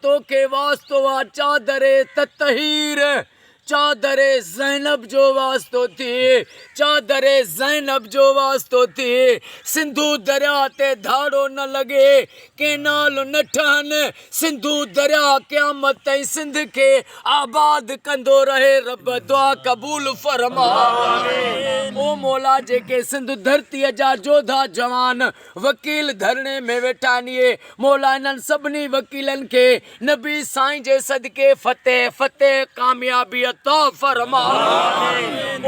तो के वास्तो वा चादरे ततहीर चादरे ज़ैनब जो वास्तो थी चादरे ज़ैनब जो वास्तो थी सिंधु दरिया ते धाड़ो न लगे के नाल न ठहन सिंधु दरिया क़यामत ताईं सिंध के आबाद कंदो रहे रब दुआ कबूल फरमा ओ मौला जेके सिंध धरती जा जोधा जवान वकील धरणे में वेठा आहिनि मौला इन्हनि सभिनी वकीलनि के नबी साईं जे सदके फतेह फतेह कामयाबी अता फरमा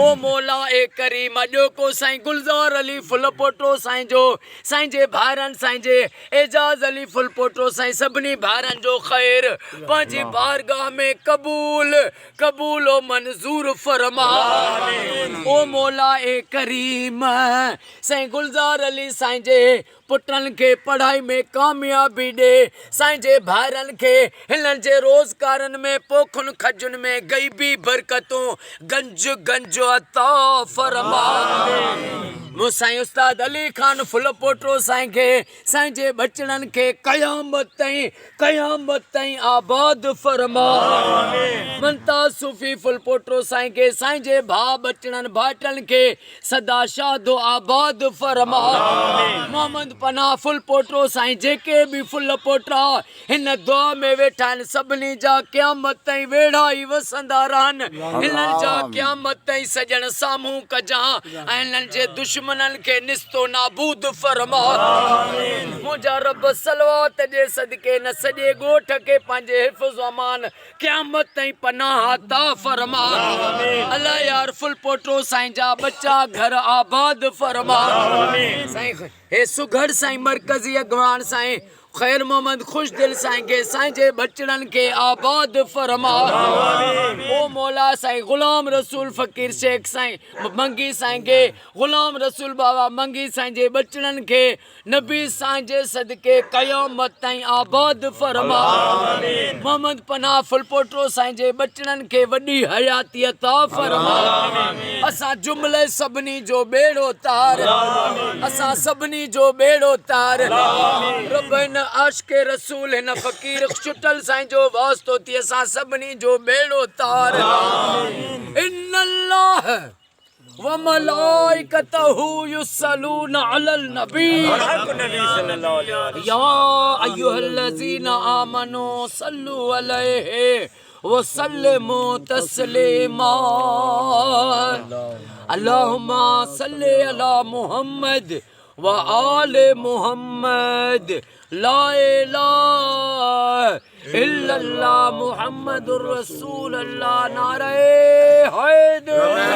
ओ मौला ए करीम अॼो को साईं गुलज़ार अली फुलपोटो साईं जो साईं जे भाइरनि साईं जे एजाज़ अली फुलपोटो साईं सभिनी भाइरनि जो ख़ैर पंहिंजी बारगाह में कबूल कबूल ओ मंज़ूर फरमा ओ मौला ए करीम साईं गुलज़ार अली साईं जे पुटनि के पढ़ाई में कामयाबी ॾे साईं जे भाइरनि खे हिननि जे रोज़गारनि में पोखुनि खजुनि में ग़ैबी बरकतूं गंज गंज अता फरमा मो साईं उस्ताद अली खान फुलपोटो साईं खे साईं जे बचड़नि खे क़यामत ताईं आबाद फरमा मंता सूफ़ी फुलपोटो साईं खे साईं जे भाउ बचड़नि भाइटनि खे सदा शादो आबाद फरमा मोहम्मद पनाह फुलपोटो साईं जेके बि फुलपोटा हिन दुआ में वेठा आहिनि सभिनी जा क़यामत ताईं वेड़ा ई वसंदा रहनि हिननि जा क़यामत ताईं सॼण साम्हूं कजां ऐं हिननि जे दुश्मननि के निस्तो नाबूद फरमा मुंहिंजा रब सलवात जे सदके न सॼे ॻोठ खे पंहिंजे हिफ़्ज़ अमान क़यामत ताईं पनाह अता फरमा अल्लाह यार फुलपोटो साईं जा बच्चा घर आबाद फरमा साईं हे सुघड़ साईं मरकज़ी अॻवान साईं खैर मोहम्मद खुशदिल साईं के साईं जे बचड़नि के आबाद फरमा ओ मौला साईं गुलाम रसूल फ़कीर शेख साईं मंगी साईं के गुलाम रसूल बाबा मंगी साईं जे बचड़नि के नबी साईं जे सदके क़यामत ताईं आबाद फरमा मोहम्मद पनाह फुलपोटो साईं जे बचड़नि के वॾी हयाती अता फरमा असां जुमिले सभिनी जो बेड़ो तार असां सभिनी जो बेड़ो तार रब हिन आशिक़े रसूल हिन फ़कीर छुटल साईं जो वास्तो थी असां सभिनी जो बेड़ो तार इन्नल्लाह व मलाइकतहू युसल्लूना अलल नबी या अय्युहल्लज़ीना आमनू सल्लु अलैहि व सल्लिमू तस्लीमा अल्लाहुम्मा सल्लि अला मुहम्मद व आले मुहम्मद ला इलाहा इल्लल्लाह मुहम्मदुर रसूलुल्लाह नारे हैदर